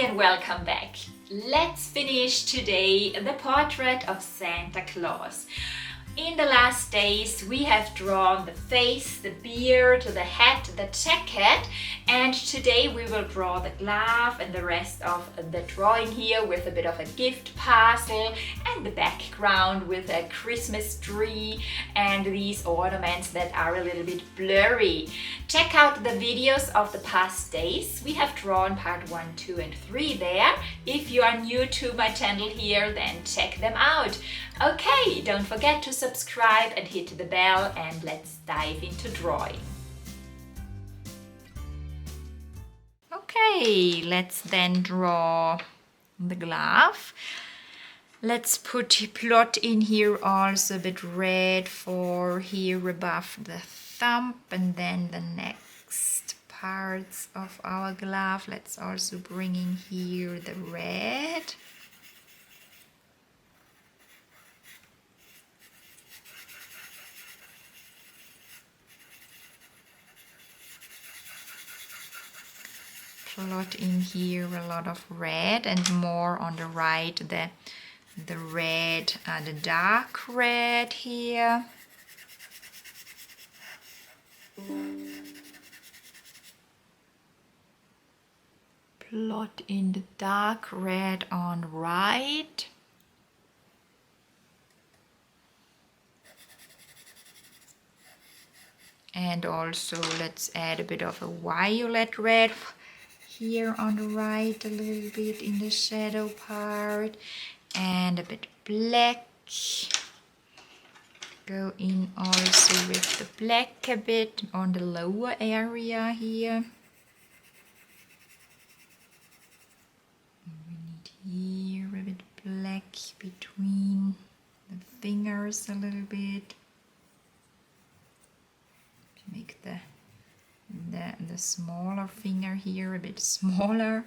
and welcome back. Let's finish today the portrait of Santa Claus. In the last days we have drawn the face, the beard, the hat, the jacket, and today we will draw the glove and the rest of the drawing here with a bit of a gift parcel and the background with a Christmas tree and these ornaments that are a little bit blurry. Check out the videos of the past days. We have drawn part 1, 2 and 3 there. If you are new to my channel here, then check them out. Okay, don't forget to subscribe and hit the bell, and let's dive into drawing. Okay, let's then draw the glove. Let's plot in here also a bit red for here above the thumb, and then the next parts of our glove. Let's also bring in here the red. Plot in here a lot of red, and more on the right the red, the dark red here. Plot in the dark red on right. And also let's add a bit of a violet red here on the right, a little bit in the shadow part, and a bit black. Go in also with the black a bit on the lower area here. We need here a bit black between the fingers a little bit to make the smaller finger here a bit smaller.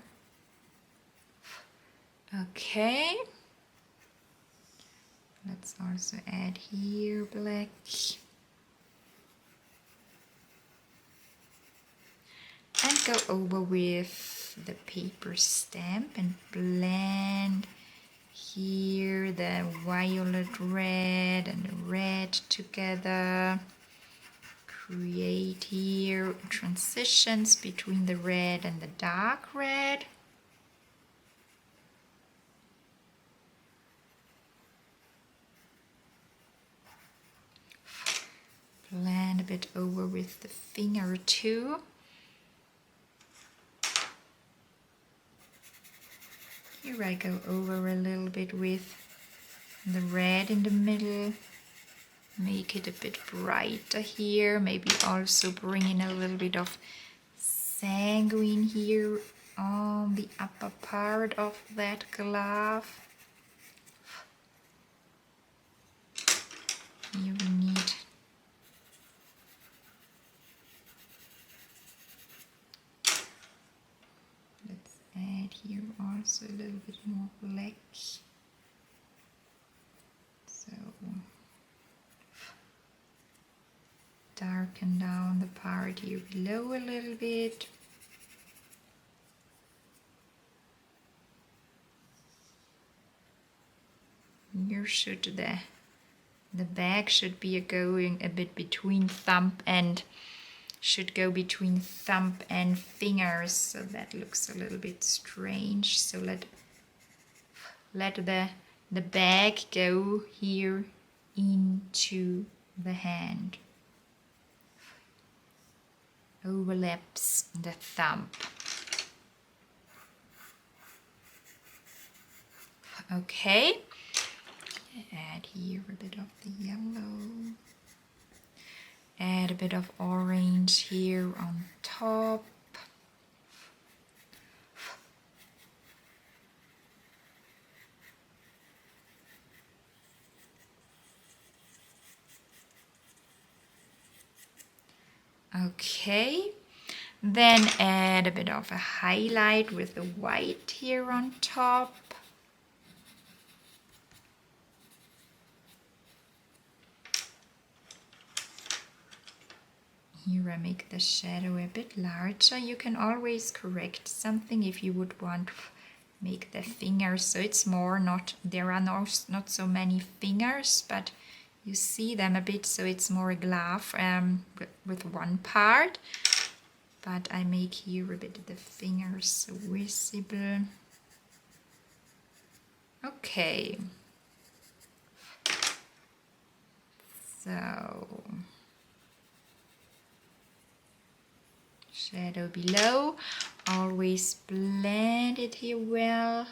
Okay, let's also add here black. And go over with the paper stamp and blend here the violet red and the red together. Create here transitions between the red and the dark red. Blend a bit over with the finger too. Here I go over a little bit with the red in the middle. Make it a bit brighter here. Maybe also bring in a little bit of sanguine here on the upper part of that glove. Here we need let's add here also a little bit more black. So darken down the part here below a little bit. Here should the bag should be going a bit between thumb and should go between thumb and fingers, so that looks a little bit strange. So let the bag go here into the hand. Overlaps the thumb. Okay, add here a bit of the yellow. Add a bit of orange here on top. Okay, then add a bit of a highlight with the white here on top. Here I make the shadow a bit larger. You can always correct something if you would want make the fingers so it's more not, there are not so many fingers, but you see them a bit, so it's more a glove with one part. But I make here a bit of the fingers visible. Okay. So, shadow below. Always blend it here well.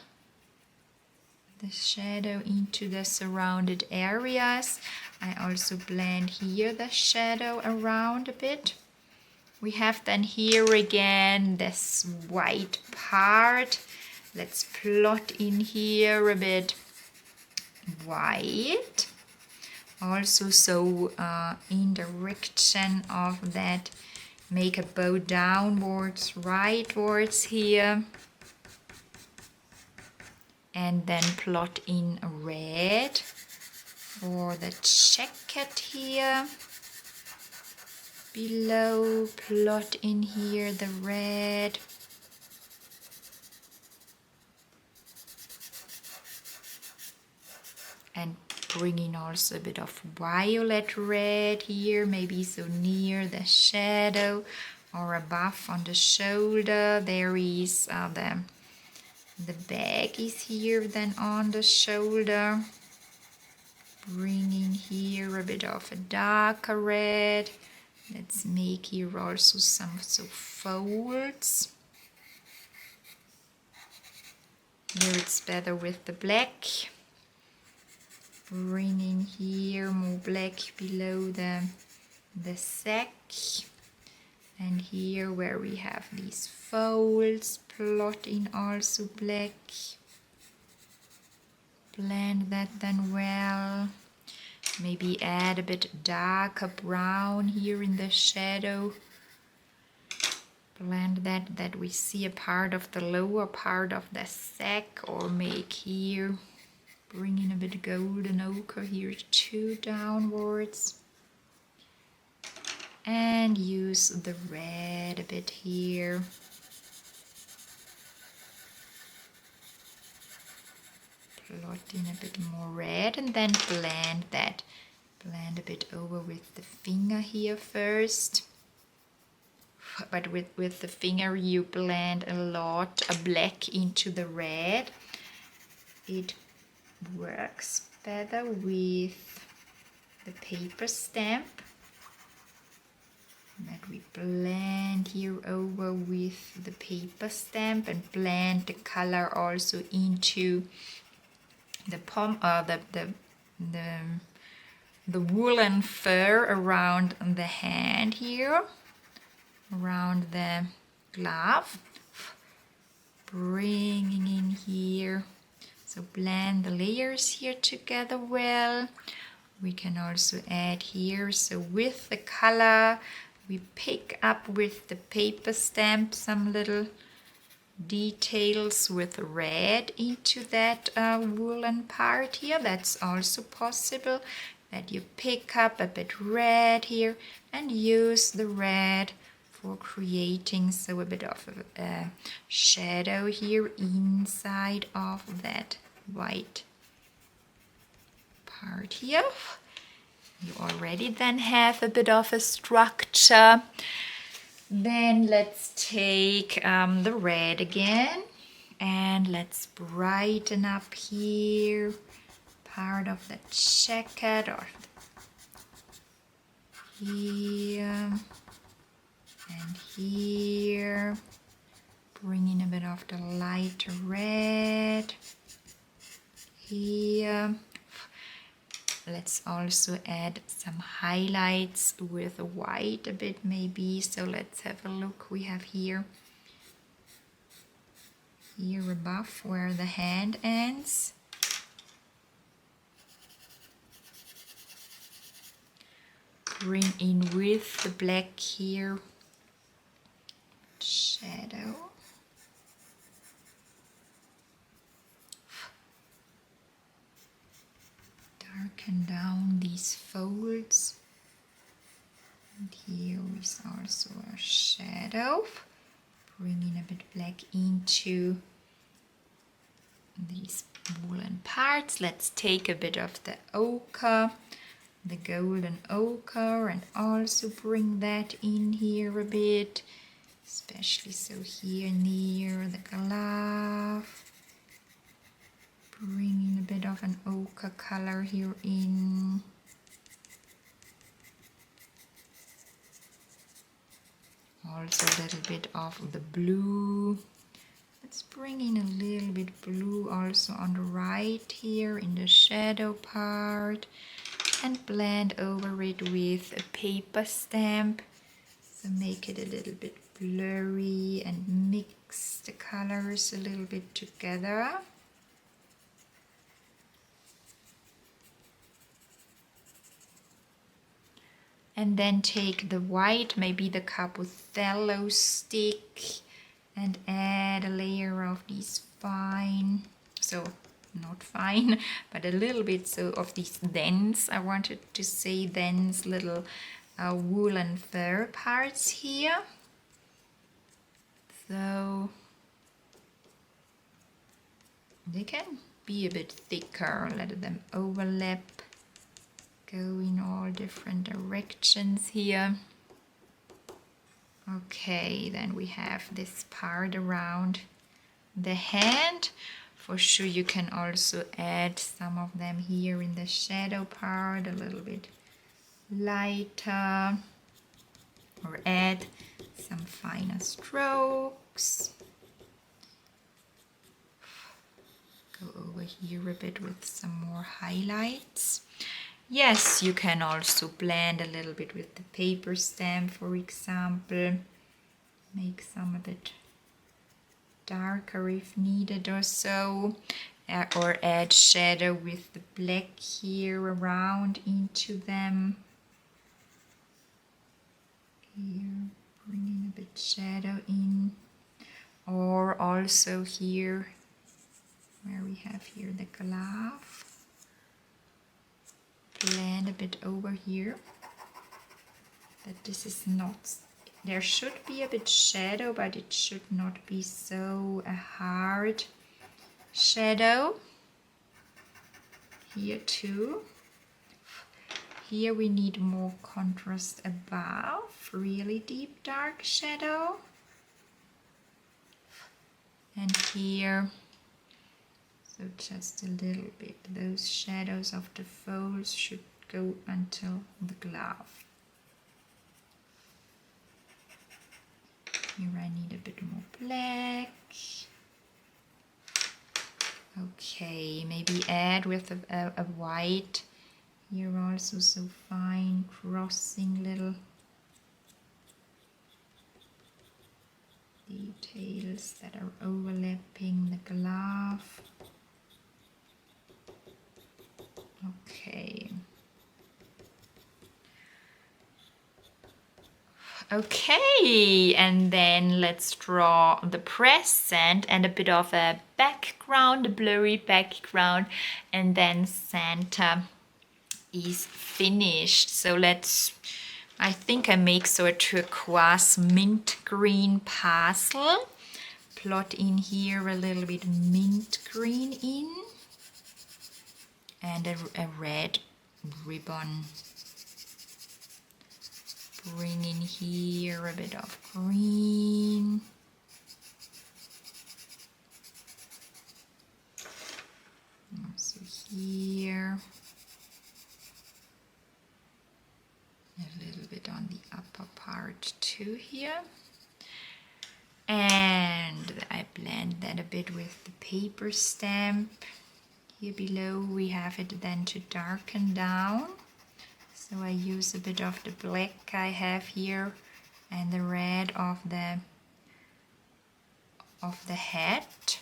The shadow into the surrounded areas. I also blend here the shadow around a bit. We have then here again this white part. Let's plot in here a bit white. Also, so in direction of that, make a bow downwards, rightwards here. And then plot in red for the jacket here. Below, plot in here the red. And bring in also a bit of violet red here, maybe so near the shadow or above on the shoulder. There is the bag is here then on the shoulder. Bring in here a bit of a darker red. Let's make here also some folds. Here it's better with the black. Bring in here more black below the sack. And here where we have these folds, plot in also black. Blend that then well. Maybe add a bit darker brown here in the shadow. Blend that we see a part of the lower part of the sack, or make here, bring in a bit golden ochre here too downwards. And use the red a bit here. Plot in a bit more red and then blend that. Blend a bit over with the finger here first. But with the finger you blend a lot of black into the red. It works better with the paper stamp. That we blend here over with the paper stamp and blend the color also into the the woolen fur around the hand here, around the glove. Bringing in here, so blend the layers here together well. We can also add here, so with the color we pick up with the paper stamp some little details with red into that woolen part here. That's also possible, that you pick up a bit red here and use the red for creating so a bit of a shadow here inside of that white part here. You already then have a bit of a structure. Then let's take the red again and let's brighten up here part of the jacket, or here and here. Bring in a bit of the lighter red here. Let's also add some highlights with white a bit maybe. So let's have a look. We have here above where the hand ends. Bring in with the black here shadow. Darken down these folds. And here is also a shadow. Bring in a bit black into these woolen parts. Let's take a bit of the ochre, the golden ochre, and also bring that in here a bit, especially so here near the glove. Bringing a bit of an ochre color here in. Also a little bit of the blue. Let's bring in a little bit blue also on the right here in the shadow part and blend over it with a paper stamp. So make it a little bit blurry and mix the colors a little bit together. And then take the white, maybe the Caputhello stick, and add a layer of these fine, so not fine, but a little bit so of these dense, I wanted to say dense little woolen fur parts here. So they can be a bit thicker, let them overlap. Go in all different directions here. Okay, then we have this part around the hand. For sure you can also add some of them here in the shadow part, a little bit lighter, or add some finer strokes. Go over here a bit with some more highlights. Yes, you can also blend a little bit with the paper stamp, for example. Make some a bit darker if needed or so. Or add shadow with the black here around into them. Here, bringing a bit shadow in. Or also here, where we have here the glove. Blend a bit over here, but this is not, there should be a bit shadow, but it should not be so a hard shadow. Here too. Here we need more contrast above, really deep dark shadow. And here, so just a little bit, those shadows of the folds should go until the glove. Here I need a bit more black. Okay, maybe add with a white here also, so fine crossing little details that are overlapping the glove. Okay. Okay, and then let's draw the present and a bit of a background, a blurry background, and then Santa is finished. So let's, I think I make so a turquoise mint green pastel. Plot in here a little bit mint green in. And a red ribbon. Bring in here a bit of green. Also here. A little bit on the upper part too here. And I blend that a bit with the paper stamp. Here below we have it then to darken down. So I use a bit of the black I have here and the red of the hat.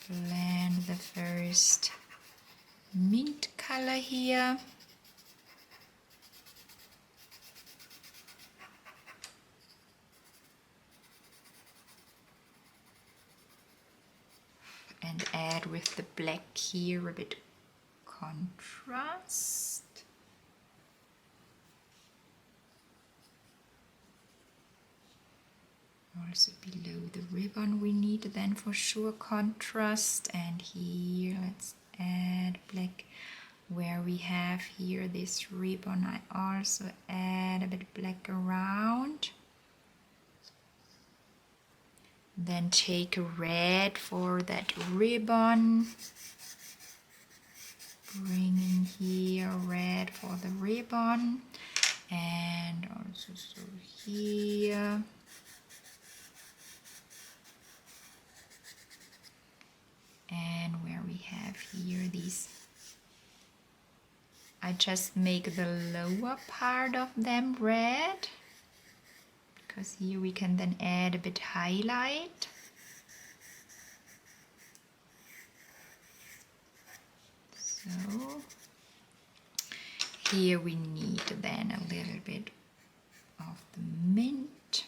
Blend the first mint color here. And add with the black here a bit contrast. Also below the ribbon we need then for sure contrast, and here let's add black. Where we have here this ribbon, I also add a bit black around. Then take a red for that ribbon. Bringing here red for the ribbon. And also so here. And where we have here these, I just make the lower part of them red, because here we can then add a bit highlight. So here we need then a little bit of the mint.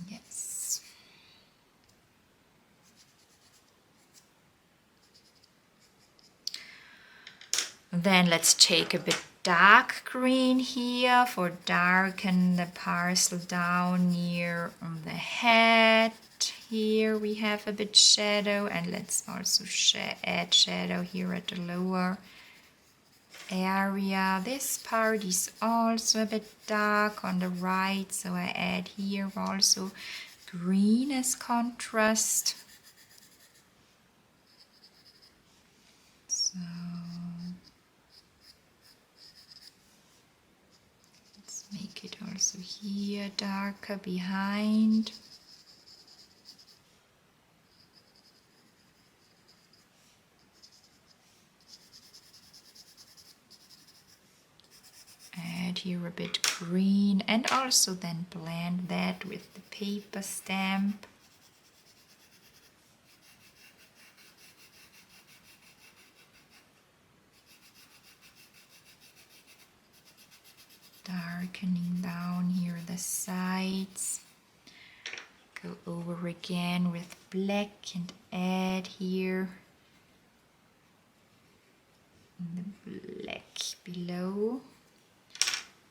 Yes. Then let's take a bit dark green here for darken the parcel down near the head. Here we have a bit shadow, and let's also add shadow here at the lower area. This part is also a bit dark on the right, so I add here also green as contrast. So let's make it also here darker behind. Add here a bit green, and also then blend that with the paper stamp. Darkening down here the sides. Go over again with black and add here the black below.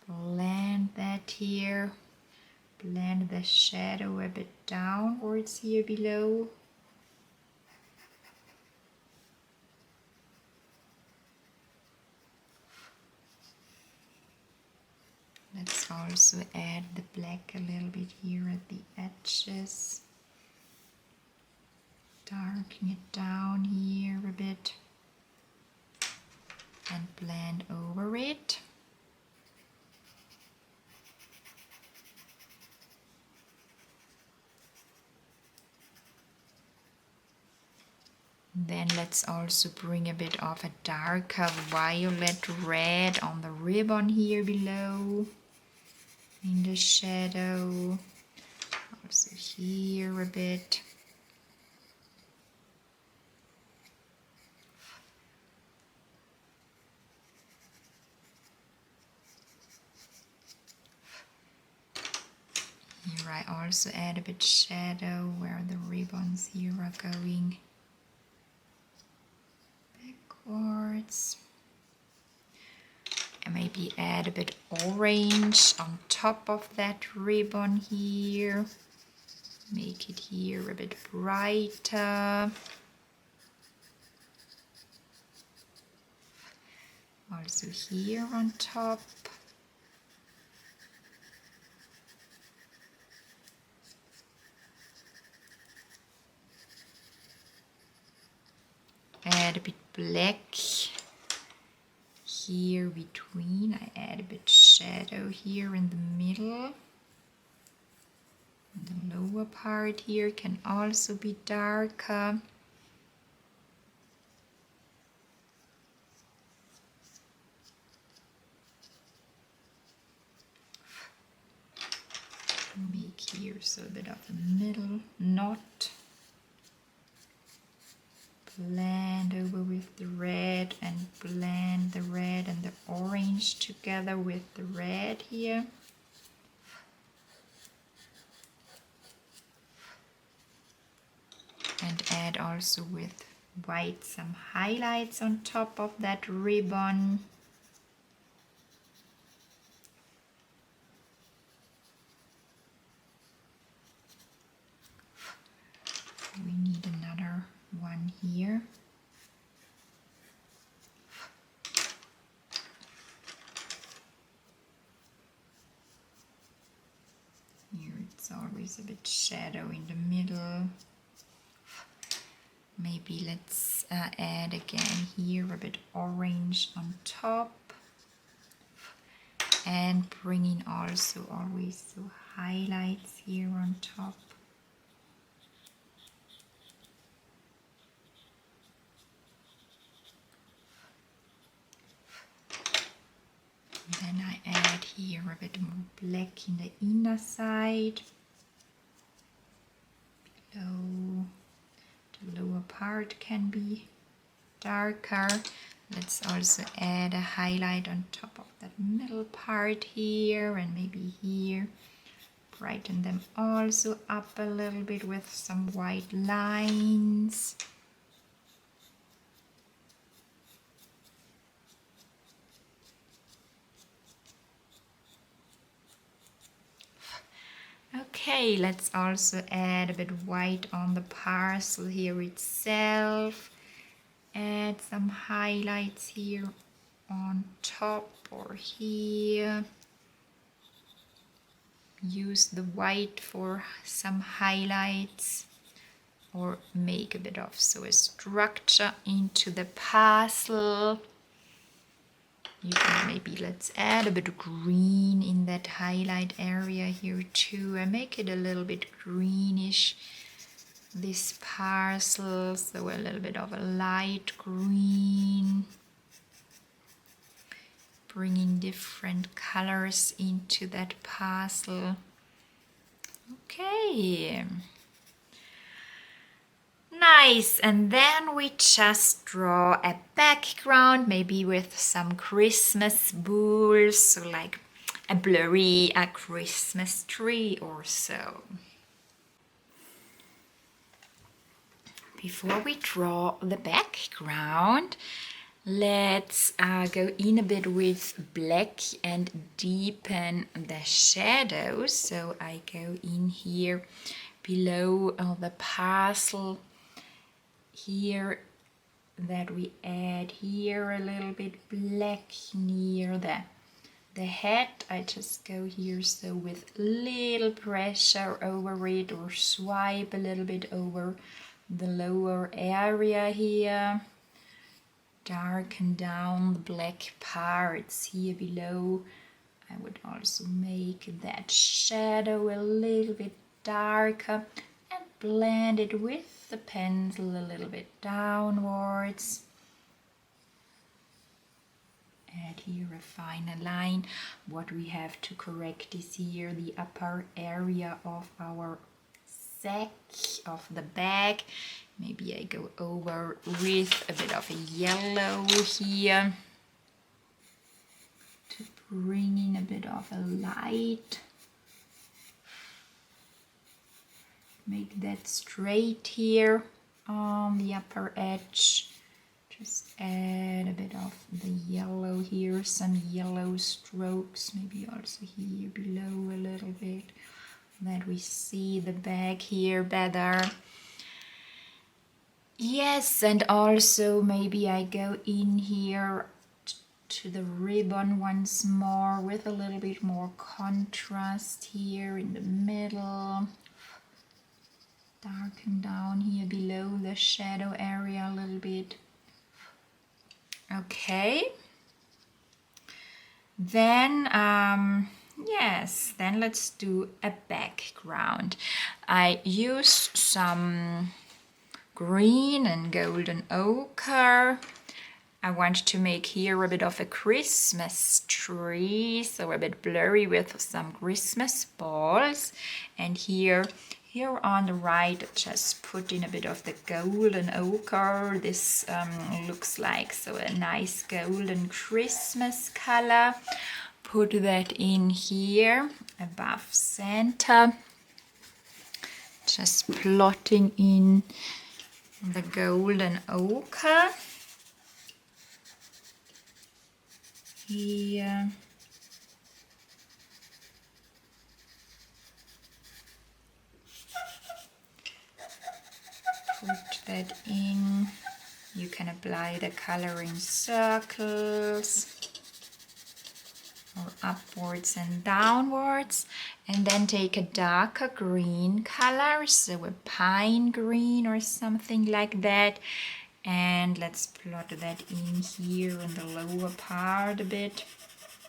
Blend that here. Blend the shadow a bit downwards here below. Let's also add the black a little bit here at the edges. Darken it down here a bit and blend over it. Then let's also bring a bit of a darker violet red on the ribbon here below in the shadow. Also here a bit. Here I also add a bit shadow where the ribbons here are going backwards. And maybe add a bit orange on top of that ribbon here. Make it here a bit brighter. Also here on top. Add a bit black here between. I add a bit shadow here in the middle. The lower part here can also be darker. Make here so a bit of a middle knot. Blend over with the red and blend the red and the orange together with the red here. And add also with some highlights on top of that ribbon. We need another one here. Here it's always a bit shadow in the middle. Maybe let's add again here a bit orange on top. And bring in also always the highlights here on top. Then I add here a bit more black in the inner side. Below, the lower part can be darker. Let's also add a highlight on top of that middle part here and maybe here. Brighten them also up a little bit with some white lines. Okay, let's also add a bit white on the parcel here itself. Add some highlights here on top or here. Use the white for some highlights or make a bit of a structure into the parcel. You can maybe, let's add a bit of green in that highlight area here too and make it a little bit greenish. This parcel, so a little bit of a light green. Bringing different colors into that parcel. Okay. Nice, and then we just draw a background, maybe with some Christmas balls, so like a blurry Christmas tree or so. Before we draw the background, let's go in a bit with black and deepen the shadows. So I go in here below the parcel here, that we add here a little bit black near the head. I just go here so with little pressure over it or swipe a little bit over the lower area here. Darken down the black parts here below. I would also make that shadow a little bit darker and blend it with the pencil a little bit downwards. Add here a finer line. What we have to correct is here the upper area of our sack, of the bag. Maybe I go over with a bit of a yellow here to bring in a bit of a light. Make that straight here on the upper edge. Just add a bit of the yellow here, some yellow strokes, maybe also here below a little bit, that we see the bag here better. Yes, and also maybe I go in here to the ribbon once more with a little bit more contrast here in the middle. Darken down here below the shadow area a little bit. Okay. Then, yes, then let's do a background. I use some green and golden ochre. I want to make here a bit of a Christmas tree, so a bit blurry with some Christmas balls. And here on the right, just put in a bit of the golden ochre. This looks like so a nice golden Christmas color. Put that in here above Santa. Just plotting in the golden ochre here. Put that in. You can apply the color in circles or upwards and downwards, and then take a darker green color, so a pine green or something like that, and let's plot that in here in the lower part a bit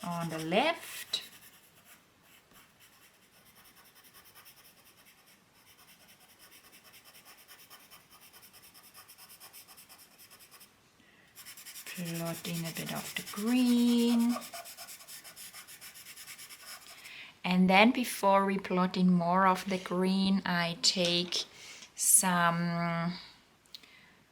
on the left. Plot in a bit of the green. And then before we plot in more of the green, I take some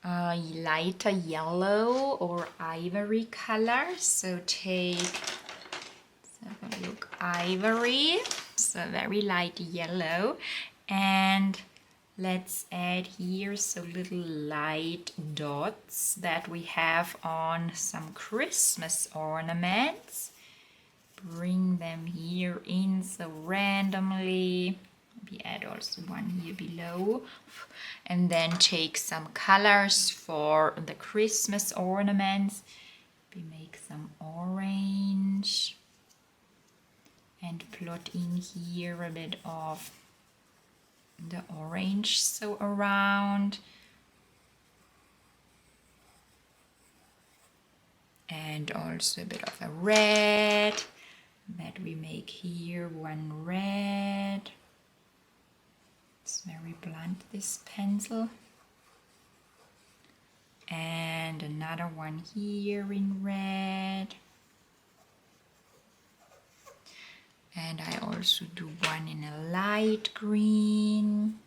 lighter yellow or ivory color. So take, let's have a look, ivory, so very light yellow. And let's add here some little light dots that we have on some Christmas ornaments. Bring them here in so randomly. Maybe add also one here below. And then take some colors for the Christmas ornaments. We make some orange. And plot in here a bit of the orange so around. And also a bit of a red that we make here, one red. It's very blunt, this pencil. And another one here in red. And I also do one in a light green.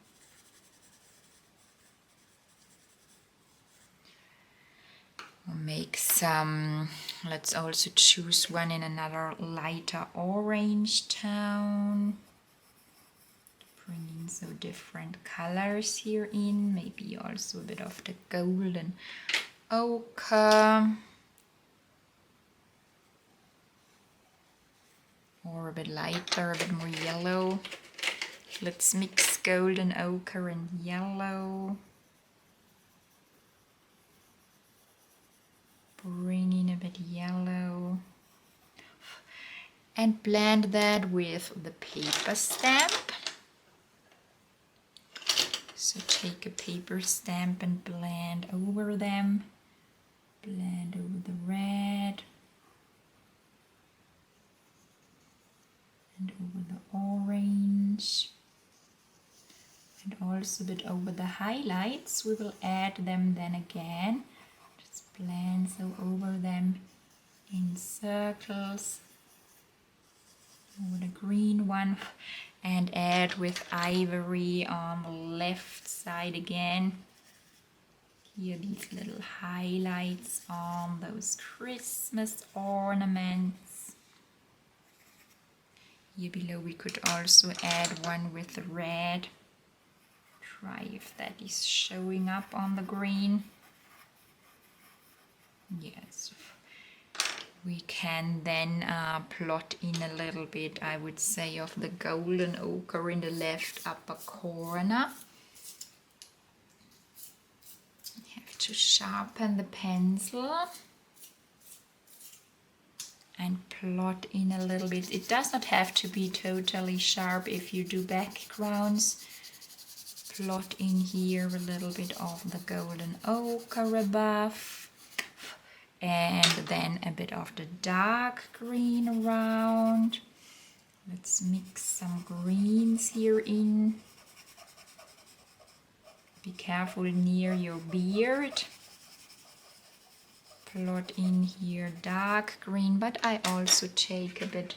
We'll make some, let's also choose one in another lighter orange tone. Bring in so different colors here in, maybe also a bit of the golden ochre. Or a bit lighter, a bit more yellow. Let's mix golden ochre and yellow. Bring in a bit yellow and blend that with the paper stamp. So take a paper stamp and blend over them. Blend over the red and over the orange and also a bit over the highlights. We will add them then again. Blend so over them in circles, over the green one, and add with ivory on the left side again. Here these little highlights on those Christmas ornaments. Here below we could also add one with the red. Try if that is showing up on the green. Yes, we can then plot in a little bit, I would say, of the golden ochre in the left upper corner. You have to sharpen the pencil and plot in a little bit. It does not have to be totally sharp if you do backgrounds. Plot in here a little bit of the golden ochre above. And then a bit of the dark green around. Let's mix some greens here in. Be careful near your beard. Plot in here dark green, but I also take a bit,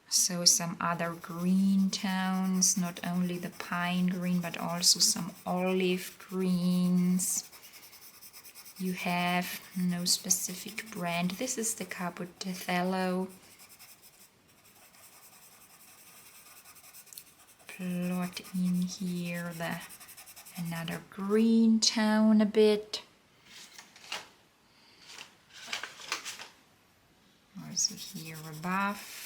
so some other green tones, not only the pine green, but also some olive greens. You have no specific brand. This is the Capputello. Plot in here the another green tone a bit. Also here above.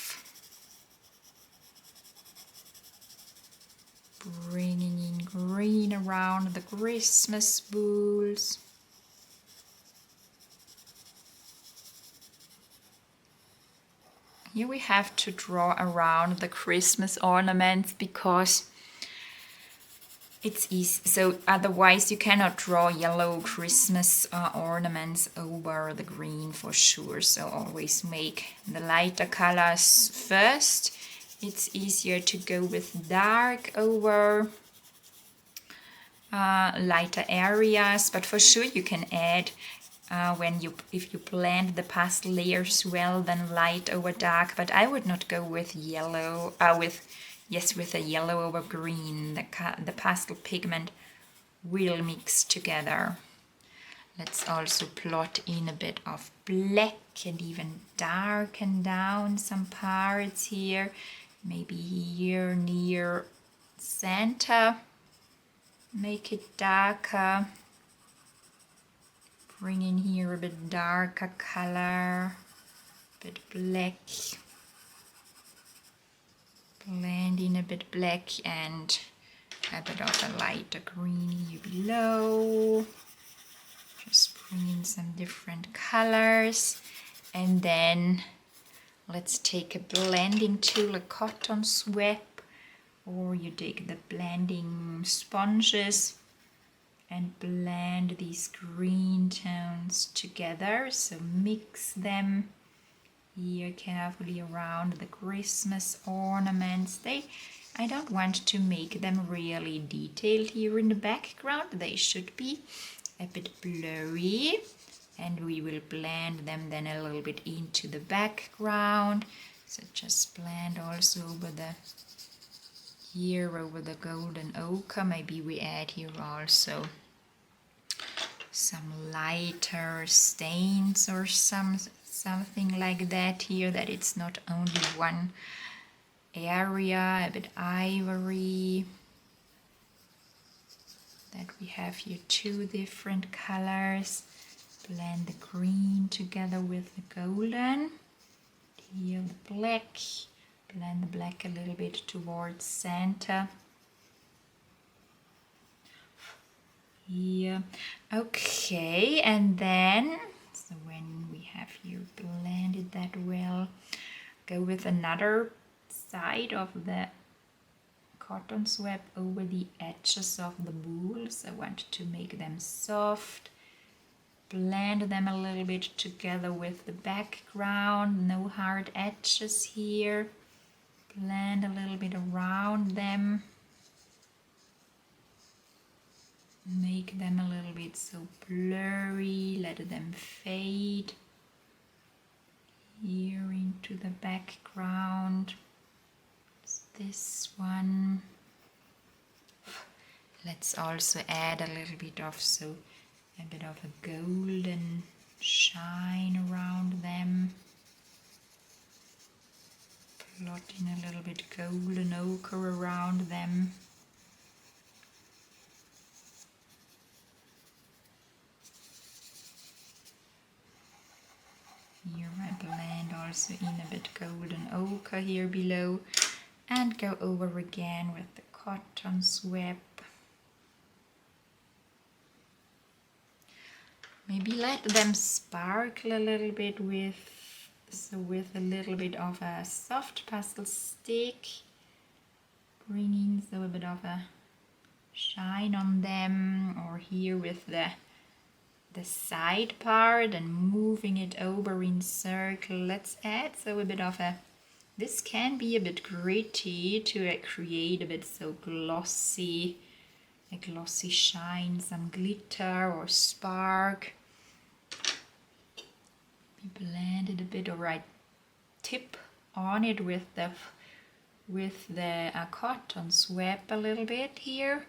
Bringing in green around the Christmas balls. Here we have to draw around the Christmas ornaments because it's easy. So otherwise you cannot draw yellow Christmas ornaments over the green for sure. So always make the lighter colors first. It's easier to go with dark over lighter areas, but for sure you can add if you blend the pastel layers well, then light over dark. But I would not go with yellow. With a yellow over green. The pastel pigment will mix together. Let's also plot in a bit of black and even darken down some parts here. Maybe here near center. Make it darker. Bring in here a bit darker color, a bit black. Blend in a bit black and a bit of a lighter green here below. Just bring in some different colors. And then let's take a blending tool, a cotton swab, or you take the blending sponges and blend these green tones together. So mix them here carefully around the Christmas ornaments. I don't want to make them really detailed here in the background. They should be a bit blurry, and we will blend them then a little bit into the background. So just blend also over the golden ochre. Maybe we add here also some lighter stains or something like that here, that it's not only one area, a bit ivory, that we have here two different colors. Blend the green together with the golden. Here the black. Blend the black a little bit towards center. Here. Okay, and then, so when we have here blended that well, go with another side of the cotton swab over the edges of the balls. I want to make them soft. Blend them a little bit together with the background. No hard edges here. Blend a little bit around them. Make them a little bit so blurry. Let them fade here into the background. It's this one. Let's also add a little bit of a bit of a golden shine around them. Plot in a little bit golden ochre around them. Here I blend also in a bit golden ochre here below, and go over again with the cotton swab. Maybe let them sparkle a little bit with a little bit of a soft pastel stick. Bring in a bit of a shine on them, or here with the side part and moving it over in circle. Let's add a bit of this can be a bit gritty to create a bit so glossy, a glossy shine, some glitter or spark. We blend it a bit, or I tip on it with the cotton swab a little bit here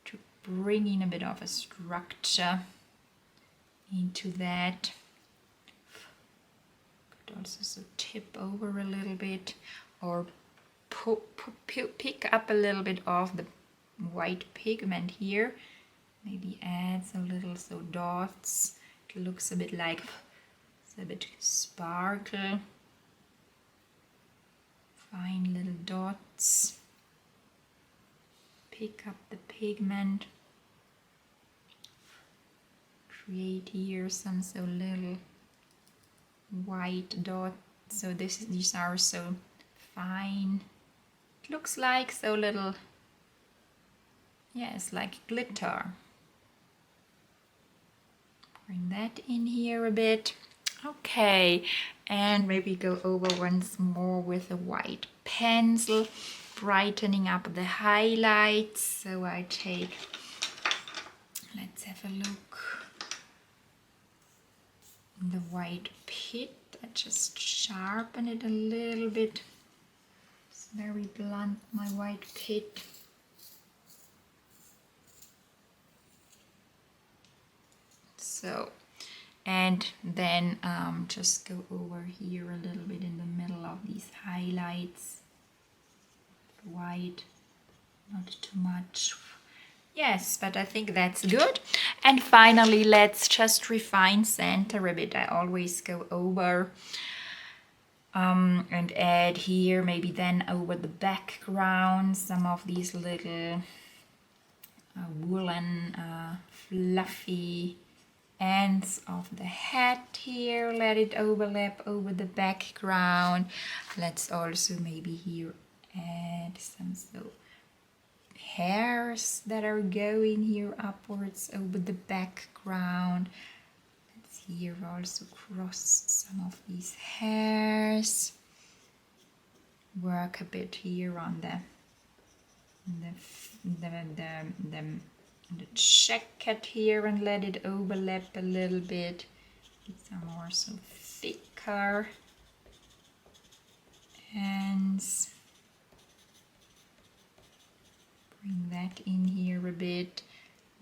to bring in a bit of a structure into that. Could also tip over a little bit, or pick up a little bit of the white pigment here. Maybe add some little dots. It looks a bit like it's a bit sparkle. Fine little dots. Pick up the pigment. Create here some little white dots. So these are so fine. It looks like so little. Yes, like glitter. Bring that in here a bit. Okay, and maybe go over once more with a white pencil, brightening up the highlights. So I take, let's have a look, the white pit. I just sharpen it a little bit. It's very blunt, my white pit. So, and then just go over here a little bit in the middle of these highlights. White, not too much. Yes, but I think that's good. And finally, let's just refine center a bit. I always go over and add here, maybe then over the background, some of these little woolen, fluffy ends of the hat here. Let it overlap over the background. Let's also maybe here add some hairs that are going here upwards over the background. Let's here also cross some of these hairs. Work a bit here on the jacket here and let it overlap a little bit. Get some more thicker ends. Bring that in here a bit.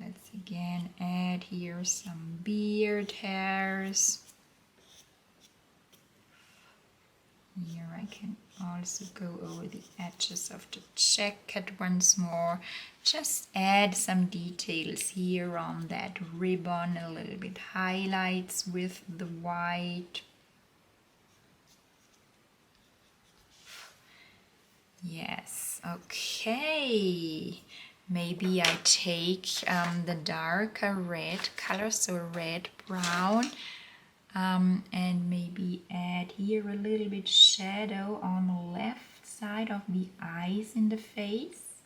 Let's again add here some beard hairs. Here I can also go over the edges of the jacket once more. Just add some details here on that ribbon, a little bit highlights with the white. Yes, okay. Maybe I take the darker red color, so red brown, and maybe add here a little bit shadow on the left side of the eyes in the face.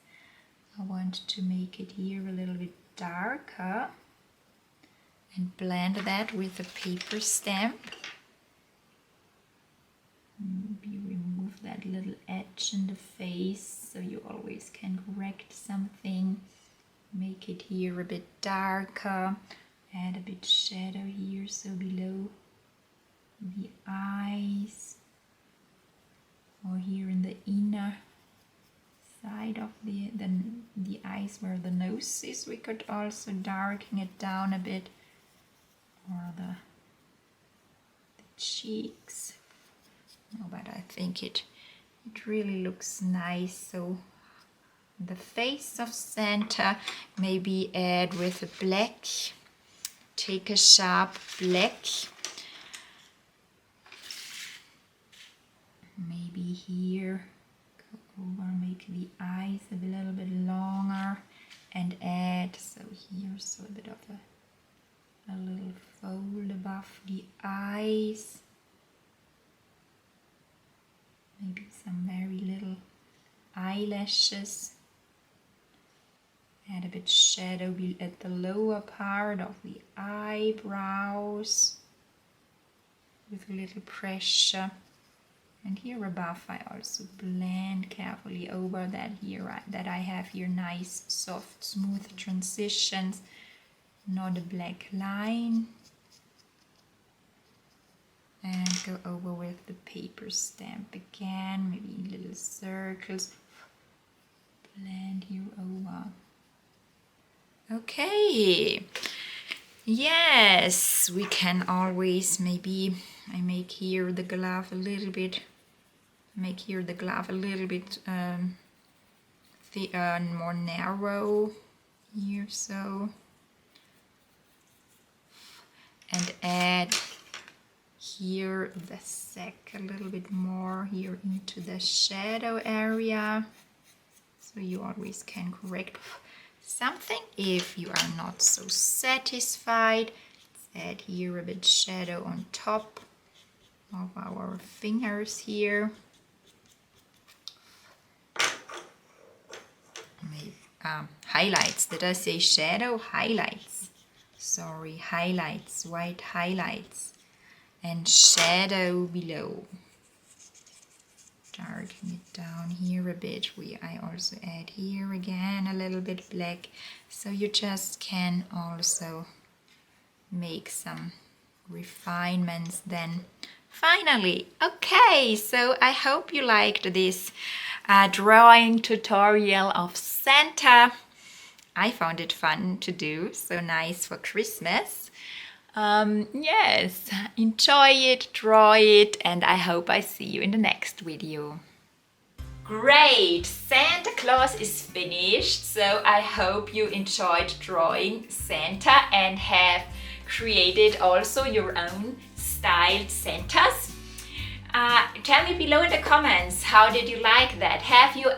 I want to make it here a little bit darker and blend that with a paper stamp. Maybe remove that little edge in the face so you always can correct something. Make it here a bit darker. Add a bit shadow here, so below the eyes, or here in the inner side of the eyes where the nose is. We could also darken it down a bit, or the cheeks. No, but I think it really looks nice. So the face of Santa, maybe add with a black. Take a sharp black. Maybe here, go over, make the eyes a little bit longer, and add, so here, so a bit of a little fold above the eyes. Maybe some very little eyelashes. Add a bit shadow at the lower part of the eyebrows with a little pressure. And here above I also blend carefully over that here, that I have here nice, soft, smooth transitions, not a black line. And go over with the paper stamp again, maybe little circles. Blend here over. Okay. Yes, we can always, maybe I make here the glove a little bit, the more narrow here, so, and add here the sack a little bit more here into the shadow area, so you always can correct something if you are not so satisfied. Let's add here a bit shadow on top of our fingers here. Maybe highlights. Did I say shadow? Highlights. Sorry, highlights, white highlights. And shadow below. Darken it down here a bit. I also add here again a little bit black, so you just can also make some refinements then. Finally, okay, so I hope you liked this drawing tutorial of Santa. I found it fun to do, so nice for Christmas. Yes, enjoy it, draw it, and I hope I see you in the next video. Great! Santa Claus is finished, so I hope you enjoyed drawing Santa and have created also your own styled Santas. Tell me below in the comments, how did you like that? Have you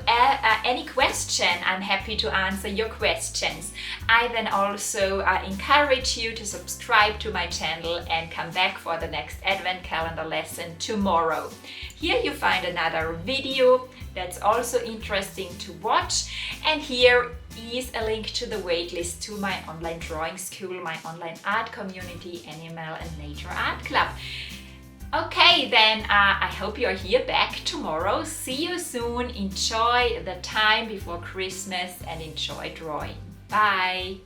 any question? I'm happy to answer your questions. I then also encourage you to subscribe to my channel and come back for the next Advent calendar lesson tomorrow. Here you find another video that's also interesting to watch, and here is a link to the waitlist to my online drawing school, my online art community, Animal and Nature Art Club. Okay, then I hope you're here back tomorrow. See you soon. Enjoy the time before Christmas and enjoy drawing. Bye!